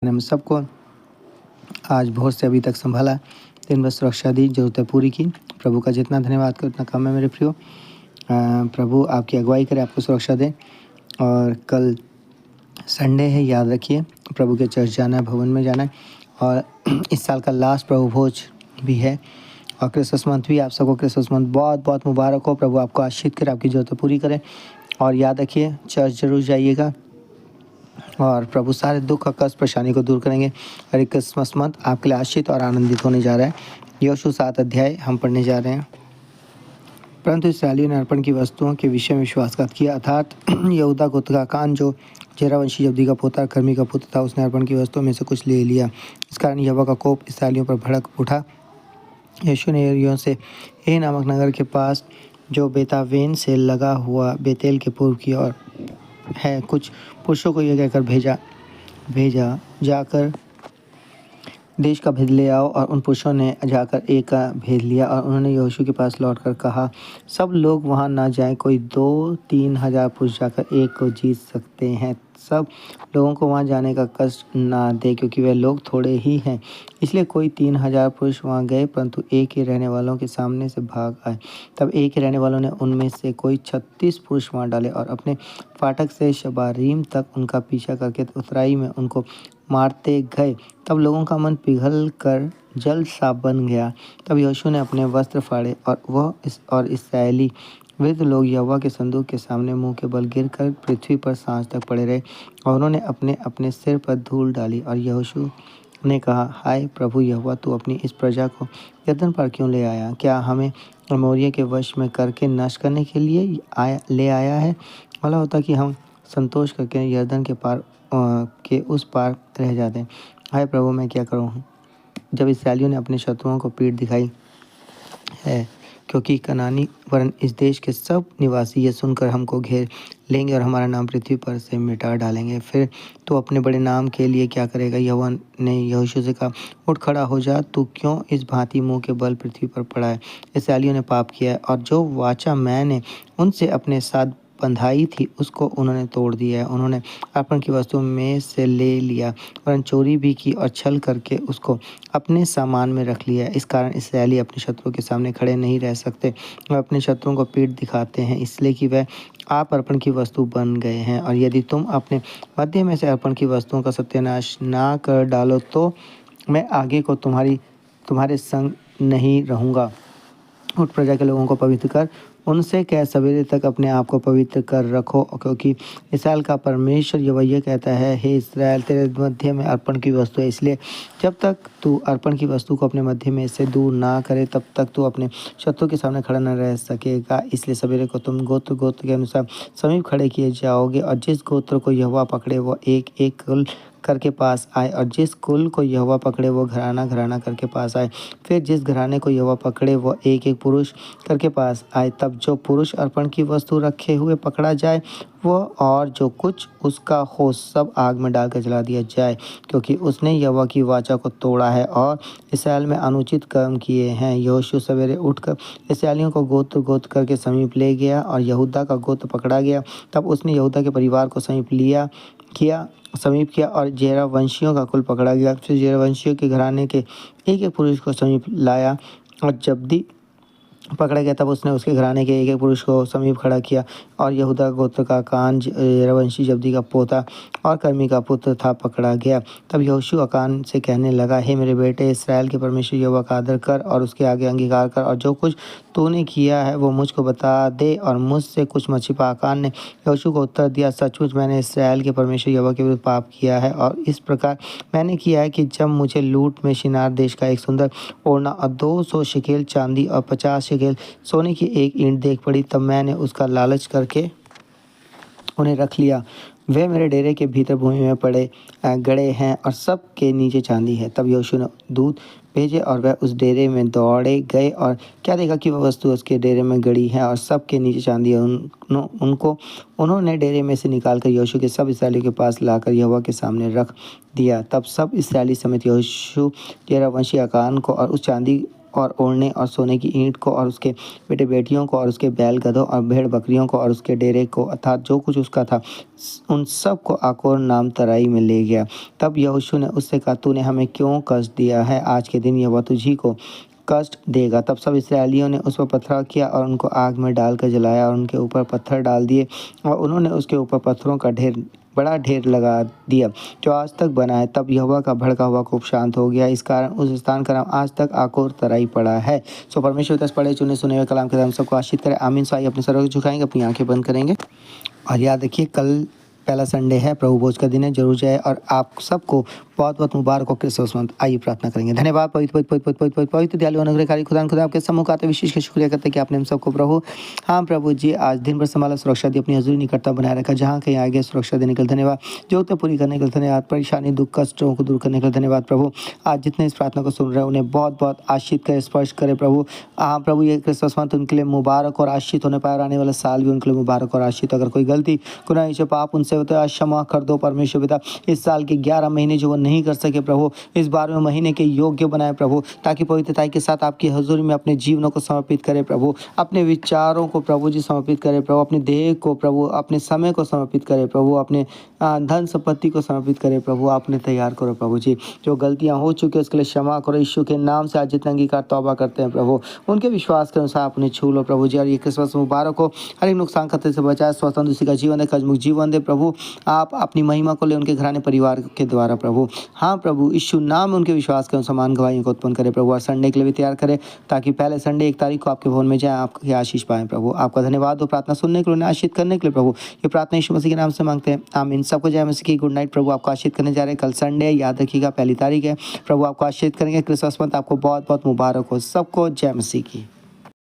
ने हम सबको आज भोर से अभी तक संभाला, दिन भर सुरक्षा दी, ज़रूरतें पूरी की। प्रभु का जितना धन्यवाद करो उतना कम है मेरे प्रियो। प्रभु आपकी अगुवाई करे, आपको सुरक्षा दे। और कल संडे है, याद रखिए प्रभु के चर्च जाना है, भवन में जाना है। और इस साल का लास्ट प्रभु भोज भी है और क्रिसमस मंथ भी। आप सबको क्रिसमस मंथ बहुत बहुत मुबारक हो। प्रभु आपको आशीष करे, आपकी ज़रूरतें पूरी करे। और याद रखिए चर्च जरूर जाइएगा और प्रभु सारे दुख और कष्ट परेशानी को दूर करेंगे। और एक क्रिसमस मंथ आपके लिए आशीष और आनंदित होने जा रहा है। यहोशू 7 अध्याय हम पढ़ने जा रहे हैं। परंतु इस्राएलियों ने अर्पण की वस्तुओं के विषय में विश्वासघात किया, अर्थात यहूदा गोत्र का अकान जो जेरावंशी जब्दी का पोता कर्मी का पुत्र था, उसने अर्पण की वस्तुओं में से कुछ ले लिया। इस कारण यहोवा का कोप इस्राएलियों पर भड़क उठा। यहोशू ने यरीहो से ए नामक नगर के पास जो बेतावेन से लगा हुआ बेतेल के पूर्व की ओर है कुछ पुरुषों को यह कहकर भेजा जाकर देश का भेद ले आओ। और उन पुरुषों ने जाकर एक का भेद लिया और उन्होंने यहोशू के पास लौटकर कहा, सब लोग वहां ना जाएं, कोई 2-3 हजार पुरुष जाकर एक को जीत सकते हैं। सब लोगों को वहां जाने का कष्ट ना दे, क्योंकि वे लोग थोड़े ही हैं। इसलिए कोई 3 हजार पुरुष वहां गए, परंतु एक ही रहने वालों के सामने से भाग आए। तब एक ही रहने वालों ने उनमें से कोई 36 पुरुष मार डाले और अपने फाटक से शबारीम तक उनका पीछा करके उतराई में उनको मारते गए। तब लोगों का मन पिघल कर जल सा बन गया। तब यहोशू ने अपने वस्त्र फाड़े और इस्राएली वृद्ध लोग यहोवा के संदूक के सामने मुंह के बल गिरकर पृथ्वी पर सांझ तक पड़े रहे। और उन्होंने अपने अपने सिर पर धूल डाली। और यहोशू ने कहा, हाय प्रभु यहोवा, तू अपनी इस प्रजा को यरदन पार क्यों ले आया? क्या हमें अमोरियों के वश में करके नष्ट करने के लिए ले आया है? भला होता कि हम संतोष करके यरदन के उस पार रह जाते। हाय प्रभु, मैं क्या करूँ? जब इस्राएलियों ने अपने शत्रुओं को पीठ दिखाई है, क्योंकि कनानी वरन इस देश के सब निवासी ये सुनकर हमको घेर लेंगे और हमारा नाम पृथ्वी पर से मिटा डालेंगे, फिर तो अपने बड़े नाम के लिए क्या करेगा? यहोवा ने यहोशू से कहा, उठ खड़ा हो जा, तू क्यों इस भांति मुंह के बल पृथ्वी पर पड़ा है? इस्राएलियों ने पाप किया है और जो वाचा मैंने उनसे अपने साथ बंधाई थी उसको उन्होंने तोड़ दिया है। उन्होंने अर्पण की वस्तु में से ले लिया, वरन चोरी भी की और छल करके उसको अपने सामान में रख लिया। इस कारण इस्राएली अपने शत्रुओं के सामने खड़े नहीं रह सकते। वह अपने शत्रुओं को पीठ दिखाते हैं, इसलिए कि वह आप अर्पण की वस्तु बन गए हैं। और यदि तुम अपने मध्य में से अर्पण की वस्तुओं का सत्यानाश ना कर डालो तो मैं आगे को तुम्हारे संग नहीं रहूँगा। उठ प्रजा के लोगों को पवित्र कर, उनसे कह सवेरे तक अपने आप को पवित्र कर रखो, क्योंकि इस्राएल का परमेश्वर यहोवा कहता है, हे इस्राएल, तेरे मध्य में अर्पण की वस्तु है, इसलिए जब तक तू अर्पण की वस्तु को अपने मध्य में से दूर ना करे तब तक तू अपने शत्रु के सामने खड़ा न रह सकेगा। इसलिए सवेरे को तुम गोत्र गोत्र के अनुसार समीप खड़े किए जाओगे और जिस गोत्र को यहोवा पकड़े वो एक एक कुल करके पास आए और जिस कुल को यहोवा पकड़े वो घराना घराना करके पास आए। फिर जिस घराने को यहोवा पकड़े वो एक एक पुरुष करके पास आए। तब जो पुरुष अर्पण की वस्तु रखे हुए पकड़ा जाए वो और जो कुछ उसका हो सब आग में डालकर जला दिया जाए, क्योंकि उसने यहोवा की वाचा को तोड़ा है और इस्राएल में अनुचित कर्म किए हैं। यहोशू सवेरे उठकर इस्राएलियों को गोत्र गोत्र करके समीप ले गया और यहूदा का गोत्र पकड़ा गया। तब उसने यहूदा के परिवार को समीप किया और जेरा वंशियों का कुल पकड़ा गया। फिर जेरा वंशियों के घराने के एक एक पुरुष को समीप लाया और जब्दी पकड़ा गया। तब उसने उसके घराने के एक एक पुरुष को समीप खड़ा किया। और यहूदा गोत्र का अकान जेरावंशी जब्दी का पोता और कर्मी का पुत्र था पकड़ा गया। तब यहोशू अकान से कहने लगा, हे मेरे बेटे, इस्राएल के परमेश्वर यहोवा का आदर कर और उसके आगे अंगीकार कर, और जो कुछ तूने किया है वो मुझको बता दे और मुझसे कुछ मत छिपा। अकान ने यहोशू को उत्तर दिया, सचमुच मैंने इस्राएल के परमेश्वर यहोवा के विरुद्ध पाप किया है और इस प्रकार मैंने किया है कि जब मुझे लूट में शिनार देश का एक सुंदर ओढ़ना और 200 शिकेल चांदी और 50 शिकेल सोने की एक ईंट देख पड़ी, तब मैंने उसका लालच करके उन्हें रख लिया। वे मेरे डेरे के भीतर भूमि में गड़े हैं और सब के नीचे चांदी है। तब यहोशू ने दूत भेजे और वह उस डेरे में दौड़े गए और क्या देखा कि वह वस्तु उसके डेरे में गड़ी है और सब के नीचे चांदी है। उन्होंने डेरे में से निकालकर यहोशू के सब इस्राएलियों के पास लाकर यहोवा के सामने रख दिया। तब सब इस्राएली समेत यहोशू जेरावंशी अकान को और उस चांदी और ओढ़ने और सोने की ईंट को और उसके बेटे बेटियों को और उसके बैल गधों और भेड़ बकरियों को और उसके डेरे को अर्थात जो कुछ उसका था उन सब को आकोर नाम तराई में ले गया। तब यहोशू ने उससे कहा, तूने हमें क्यों कष्ट दिया है? आज के दिन यहोवा तुझी को कष्ट देगा। तब सब इसराइलियों ने उस पर पथराव किया और उनको आग में डालकर जलाया और उनके ऊपर पत्थर डाल दिए और उन्होंने उसके ऊपर पत्थरों का बड़ा ढेर लगा दिया जो आज तक बना है। तब यहोवा का भड़का हुआ खूब शांत हो गया। इस कारण उस स्थान का नाम आज तक आकोर तराई पड़ा है। सो परमेश्वर दस पढ़े चुने सुने हुए कलाम के हम सबको आशीष करे। आमीन। सो आइए अपने सरों को झुकाएंगे, अपनी आंखें बंद करेंगे और याद रखिए कल पहला संडे है, प्रभु भोज का दिन है, जरूर जाए और आप सबको बहुत बहुत मुबारक हो क्रिसमस मंथ। आइए प्रार्थना करेंगे। धन्यवाद पवित्र दयालु अनुग्रहकारी खुदा आपके सम्मुख आते विशेष का शुक्रिया करते हैं कि आपने हम सबको प्रभु हाँ प्रभु जी आज दिन भर संभाला, सुरक्षा दी, अपनी हजूरी निकटता बनाए रखा, जहाँ कहीं आगे सुरक्षा देने के लिए धन्यवाद, जरूरतें पूरी करने के लिए धन्यवाद, परेशानी दुख कष्टों को दूर करने के लिए धन्यवाद। प्रभु आज जितने इस प्रार्थना को सुन रहे हैं उन्हें बहुत बहुत आशीष करे, स्पर्श करे प्रभु। हाँ प्रभु ये क्रिसमस मंथ उनके लिए मुबारक और आशीष होने पाए और आने वाला साल भी उनके लिए मुबारक और आशीष। अगर कोई गलती गुनाह ईश्वर पाप उनसे होते हैं क्षमा कर दो परमेश्वर पिता। इस साल के 11 महीने जो वो नहीं कर सके प्रभु, इस 12वें महीने के योग्य बनाए प्रभु, ताकि पवित्रता के साथ आपकी हजूरी में अपने जीवनों को समर्पित करे प्रभु, अपने विचारों को प्रभु जी समर्पित करे प्रभु, अपने देह को प्रभु, अपने समय को समर्पित करे प्रभु, अपने धन संपत्ति को समर्पित करे प्रभु। आपने तैयार करो प्रभु जी, जो गलतियां हो चुकी है उसके लिए क्षमा करो यीशु के नाम से। आज जितने अंगीकार तौबा करते हैं प्रभु, उनके विश्वास के अनुसार अपने छू लो प्रभु जी। और ये क्रिसमस मुबारक हो, हर एक नुकसान खतरे से बचाए, स्वतंत्र उसी का जीवन दे, खजमुख जीवन दे प्रभु। आप अपनी महिमा को ले उनके घराने परिवार के द्वारा प्रभु। हाँ प्रभु यीशु नाम में उनके विश्वास के समान गवाहियों को उत्पन्न करे प्रभु। और संडे के लिए भी तैयार करे ताकि पहले संडे 1 तारीख को आपके भवन में जाए, आपकी आशीष पाएं प्रभु। आपका धन्यवाद हो प्रार्थना सुनने के लिए, आशीष करने के लिए प्रभु। ये प्रार्थना यीशु मसीह के नाम से मांगते हैं, आमीन। सबको जय मसीह की। गुड नाइट प्रभु। आपको आशीष करने जा रहे हैं। कल संडे याद रखिएगा 1 तारीख है प्रभु, आपको आशीष करेंगे। क्रिसमस मंथ आपको बहुत बहुत मुबारक हो। सबको जय मसीह की।